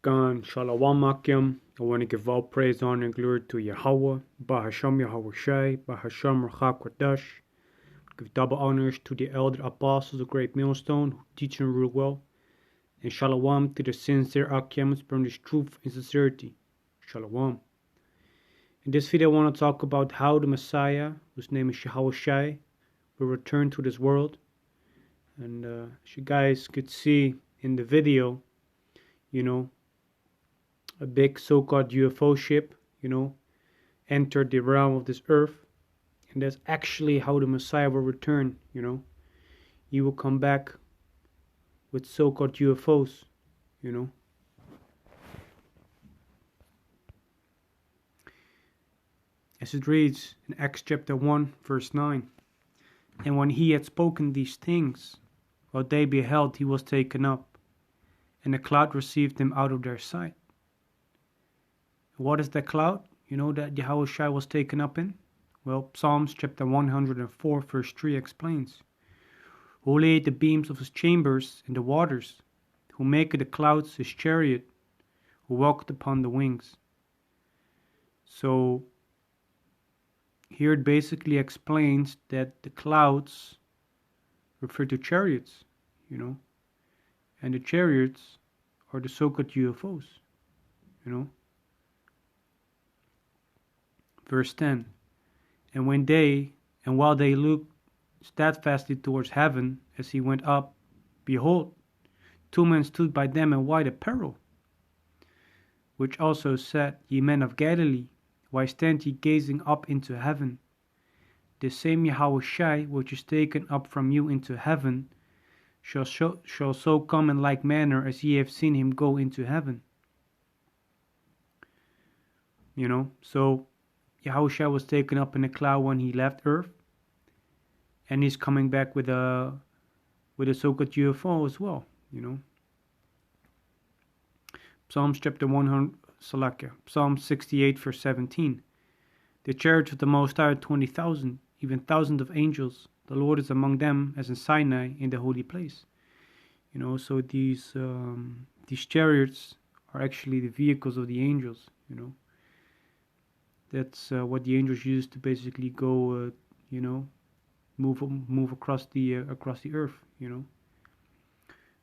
Gan Shalom Akim. I want to give all praise, honor, and glory to Yahawah, Bahasham Yahawashi, Bahasham Qadash. Give double honors to the elder apostles of great Millstone who teach and rule well. And Shalom to the sincere Akims from this truth and sincerity. Shalom. In this video I want to talk about how the Messiah, whose name is Yahawashi, will return to this world. And as you guys could see in the video, a big so-called UFO ship, entered the realm of this earth. And that's actually how the Messiah will return, He will come back with so-called UFOs, As it reads in Acts chapter 1, verse 9. And when he had spoken these things, while they beheld, he was taken up, and the cloud received him out of their sight. What is that cloud, that Yahawashi was taken up in? Well, Psalms chapter 104, verse 3 explains. Who laid the beams of his chambers in the waters, who maketh the clouds his chariot, who walketh upon the wings. So, here it basically explains that the clouds refer to chariots, and the chariots are the so-called UFOs, Verse 10. And while they looked steadfastly towards heaven as he went up, behold, two men stood by them in white apparel, which also said, Ye men of Galilee, why stand ye gazing up into heaven? The same Yahawashi which is taken up from you into heaven shall so come in like manner as ye have seen him go into heaven. So Yahawashi was taken up in a cloud when he left earth, and he's coming back with a so-called UFO as well, Psalms chapter 100, Psalm 68 verse 17. The chariots of the Most High are 20,000, even thousands of angels. The Lord is among them as in Sinai in the holy place. So these chariots are actually the vehicles of the angels, That's what the angels use to basically go, move across the earth,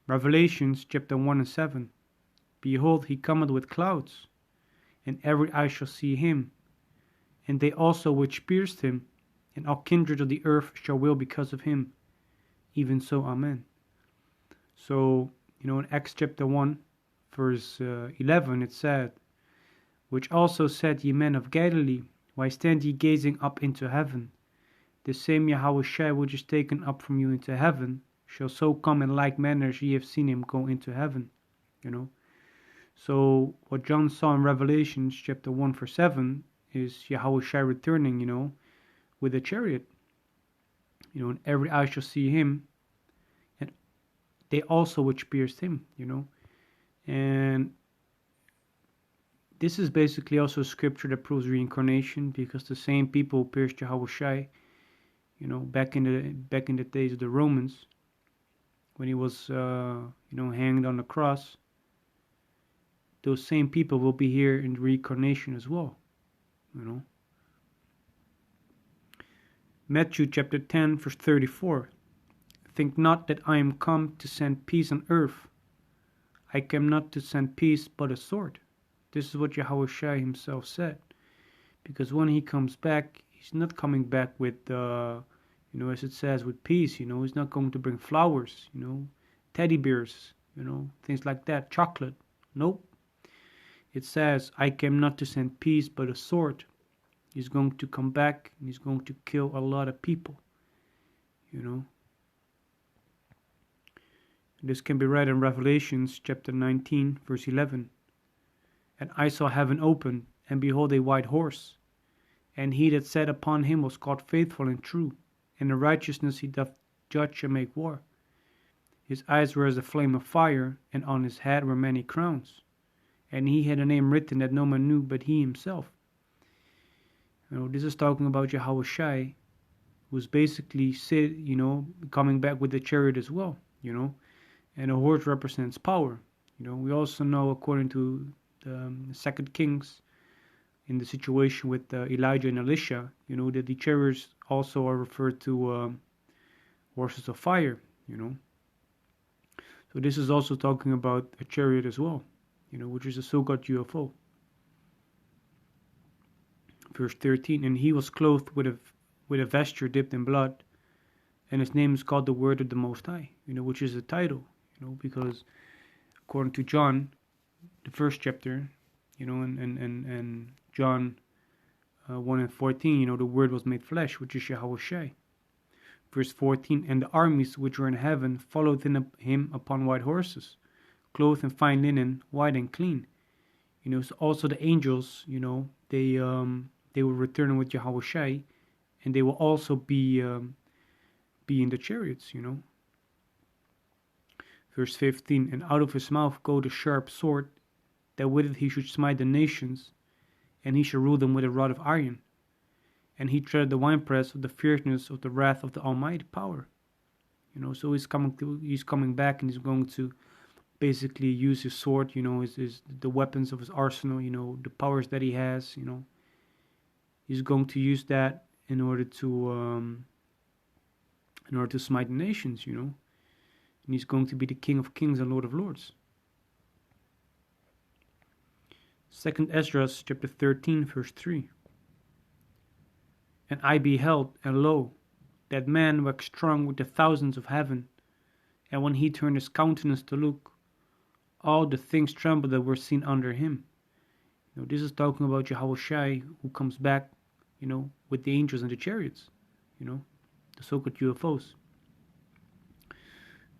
Revelations chapter 1 and 7. Behold, he cometh with clouds, and every eye shall see him, and they also which pierced him, and all kindreds of the earth shall wail because of him. Even so, Amen. So, in Acts chapter 1, verse 11, it said, which also said, Ye men of Galilee, why stand ye gazing up into heaven? The same Yahawashi which is taken up from you into heaven shall so come in like manner as ye have seen him go into heaven. So what John saw in Revelation chapter 1 verse 7 is Yahawashi returning, with a chariot. And every eye shall see him, and they also which pierced him, And this is basically also scripture that proves reincarnation, because the same people who pierced Yahawashi, back in the days of the Romans, when he was, hanged on the cross, those same people will be here in reincarnation as well, Matthew chapter 10 verse 34. Think not that I am come to send peace on earth. I came not to send peace but a sword. This is what Yahawashi himself said. Because when he comes back, he's not coming back with, as it says, with peace, He's not going to bring flowers, teddy bears, things like that, chocolate. Nope. It says, I came not to send peace but a sword. He's going to come back and he's going to kill a lot of people, This can be read in Revelations chapter 19 verse 11. And I saw heaven open, and behold a white horse, and he that sat upon him was called faithful and true, and in righteousness he doth judge and make war. His eyes were as a flame of fire, and on his head were many crowns, and he had a name written that no man knew but he himself. This is talking about Yahawashi, who's basically coming back with the chariot as well, And a horse represents power, We also know, according to the Second Kings, in the situation with Elijah and Elisha, that the chariots also are referred to horses of fire. So this is also talking about a chariot as well, which is a so-called UFO. Verse 13, and he was clothed with a vesture dipped in blood, and his name is called the Word of the Most High, which is a title, because according to John, the first chapter, and John 1 and 14, the Word was made flesh, which is Yahawashi. Verse 14, and the armies which were in heaven followed him upon white horses, clothed in fine linen, white and clean. So also the angels, they will return with Yahawashi, and they will also be in the chariots. Verse 15, and out of his mouth goeth a sharp sword, that with it he should smite the nations, and he shall rule them with a rod of iron. And he treaded the winepress of the fierceness of the wrath of the Almighty Power. So he's coming back, and he's going to basically use his sword, the weapons of his arsenal, the powers that he has, he's going to use that in order to smite the nations, and he's going to be the King of Kings and Lord of Lords. 2 Ezra chapter 13 verse 3. And I beheld, and lo, that man waxed strong with the thousands of heaven, and when he turned his countenance to look, all the things trembled that were seen under him. This is talking about Yahawashi, who comes back, with the angels and the chariots, the so-called UFOs.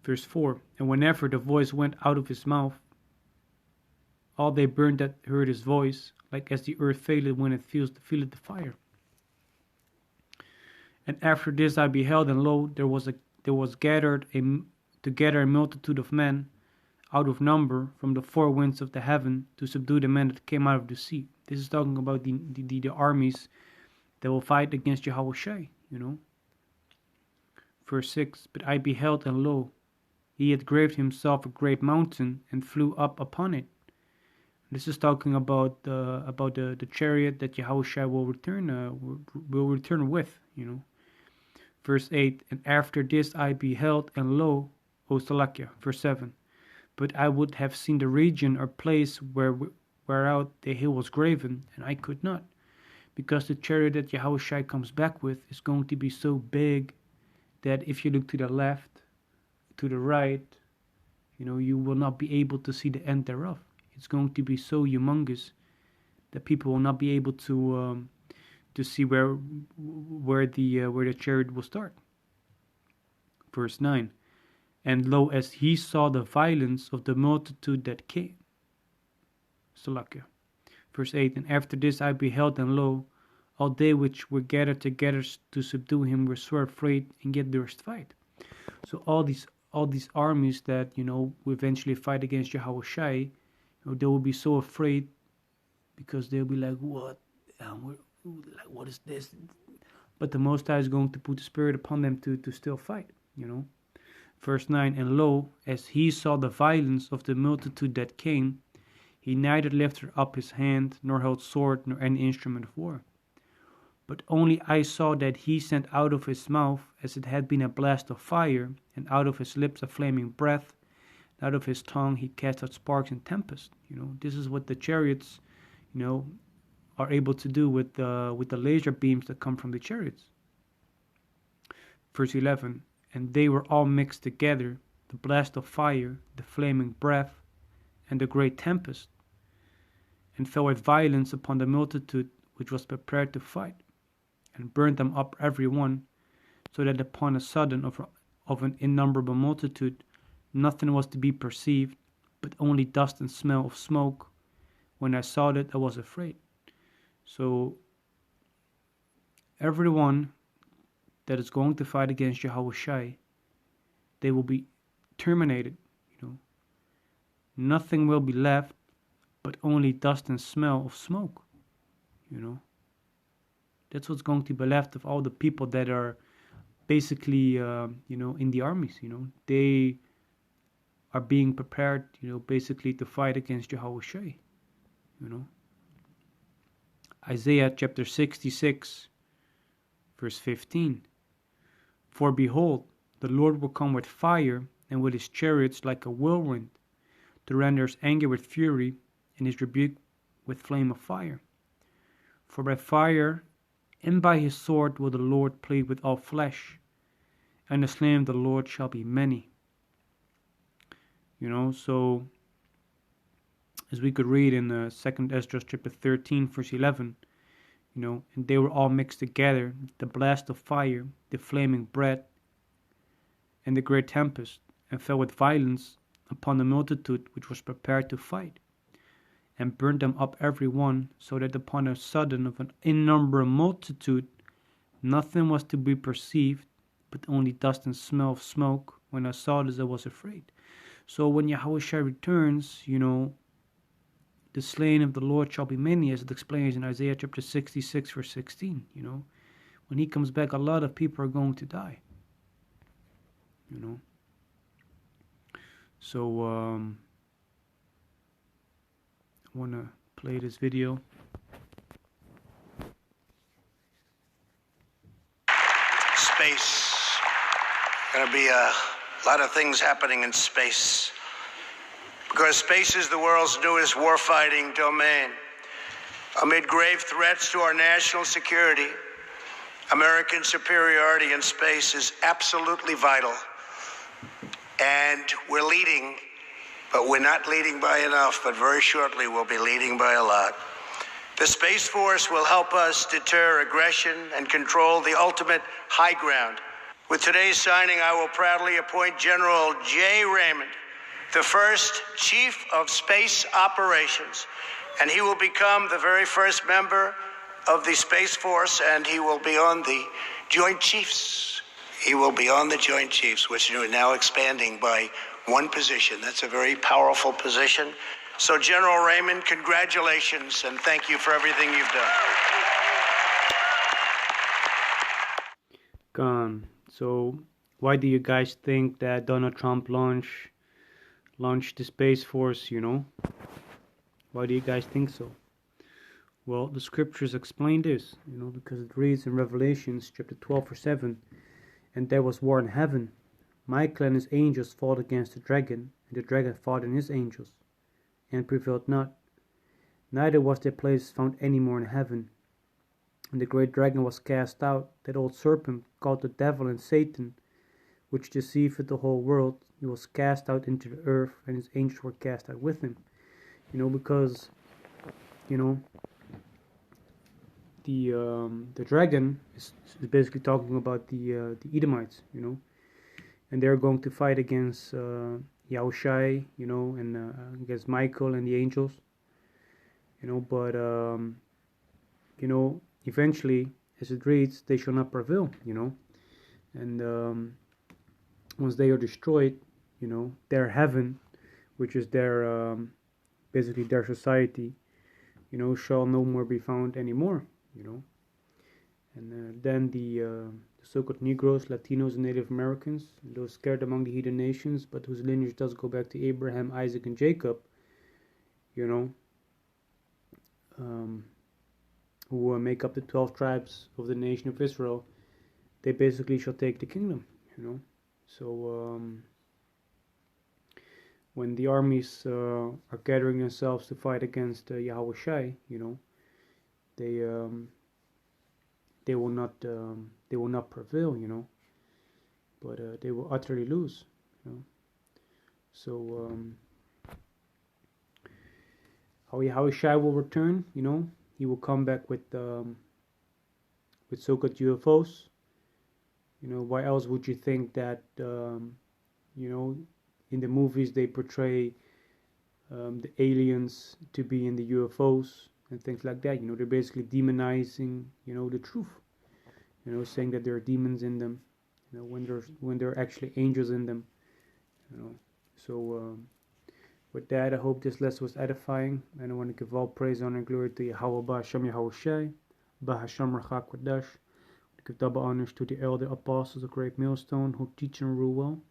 Verse 4, and whenever the voice went out of his mouth, all they burned that heard his voice, like as the earth faileth when it feeleth the fire. And after this I beheld, and lo, there was gathered together a multitude of men, out of number, from the four winds of the heaven, to subdue the men that came out of the sea. This is talking about the armies that will fight against Yahawashi, Verse 6, but I beheld, and lo, he had graved himself a great mountain, and flew up upon it. This is talking about the chariot that Yahawashi will return with, Verse 8, and after this I beheld, and lo, Salakia. Verse 7, but I would have seen the region or place whereout the hill was graven, and I could not, because the chariot that Yahawashi comes back with is going to be so big that if you look to the left, to the right, you will not be able to see the end thereof. It's going to be so humongous that people will not be able to see where the chariot will start. Verse 9, and lo, as he saw the violence of the multitude that came. Salakia. Verse 8, and after this I beheld, and lo, all they which were gathered together to subdue him were sore afraid, and yet durst fight. So all these armies that will eventually fight against Yahawashi, they will be so afraid, because they'll be like, what? What is this? But the Most High is going to put the Spirit upon them to still fight, Verse 9, and lo, as he saw the violence of the multitude that came, he neither lifted up his hand, nor held sword, nor any instrument of war. But only I saw that he sent out of his mouth, as it had been a blast of fire, and out of his lips a flaming breath, and out of his tongue he cast out sparks and tempest. This is what the chariots, are able to do with the laser beams that come from the chariots. Verse 11, and they were all mixed together, the blast of fire, the flaming breath, and the great tempest, and fell with violence upon the multitude which was prepared to fight, and burned them up every one, so that upon a sudden of an innumerable multitude nothing was to be perceived, but only dust and smell of smoke. When I saw that, I was afraid. So everyone that is going to fight against Yahawashi, they will be terminated. Nothing will be left, but only dust and smell of smoke. That's what's going to be left of all the people that are basically, in the armies. are being prepared, basically to fight against Yahawashi, Isaiah chapter 66, verse 15. For behold, the Lord will come with fire, and with his chariots like a whirlwind, to render his anger with fury, and his rebuke with flame of fire. For by fire and by his sword will the Lord plead with all flesh, and the slain of the Lord shall be many. So as we could read in 2nd Esdras chapter 13, verse 11, and they were all mixed together, the blast of fire, the flaming breath, and the great tempest, and fell with violence upon the multitude which was prepared to fight, and burnt them up every one, so that upon a sudden of an innumerable multitude nothing was to be perceived, but only dust and smell of smoke. When I saw this, I was afraid. So when Yahawashi returns, the slain of the Lord shall be many, as it explains in Isaiah chapter 66, verse 16. When he comes back, a lot of people are going to die. So I want to play this video. Space. Going to be a lot of things happening in space, because space is the world's newest warfighting domain. Amid grave threats to our national security, American superiority in space is absolutely vital. And we're leading, but we're not leading by enough, but very shortly we'll be leading by a lot. The Space Force will help us deter aggression and control the ultimate high ground. With today's signing, I will proudly appoint General J. Raymond, the first Chief of Space Operations, and he will become the very first member of the Space Force, and he will be on the Joint Chiefs. He will be on the Joint Chiefs, which are now expanding by one position. That's a very powerful position. So, General Raymond, congratulations, and thank you for everything you've done. Gone. So, why do you guys think that Donald Trump launched the Space Force, Why do you guys think so? Well, the scriptures explain this, because it reads in Revelations chapter 12, verse 7, and there was war in heaven. Michael and his angels fought against the dragon, and the dragon fought and his angels, and prevailed not. Neither was their place found any more in heaven. And the great dragon was cast out, that old serpent called the devil and Satan, which deceiveth the whole world. He was cast out into the earth, and his angels were cast out with him. Because the dragon is basically talking about the Edomites, and they're going to fight against Yahawashi, and against Michael and the angels, but eventually, as it reads, they shall not prevail, and once they are destroyed, their heaven, which is their basically their society, shall no more be found anymore, and then the so-called Negroes, Latinos, and Native Americans, those scattered among the heathen nations, but whose lineage does go back to Abraham, Isaac, and Jacob, who make up the 12 tribes of the nation of Israel, they basically shall take the kingdom, So when the armies are gathering themselves to fight against Yahawashi, they will not prevail, but they will utterly lose, So how Yahawashi will return, he will come back with so-called UFOs. Why else would you think that in the movies they portray the aliens to be in the UFOs and things like that? They're basically demonizing the truth. Saying that there are demons in them. When there are actually angels in them. So with that, I hope this lesson was edifying, and I want to give all praise, honor, and glory to Yahawah, Bahasham, Yahawashi, Bahasham, Rawchaa, Qadash. Give double honors to the elder apostles of great Millstone, who teach and rule well,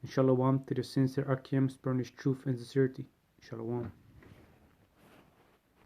And shalom to the sincere Akims, burnish truth and sincerity. Shalom.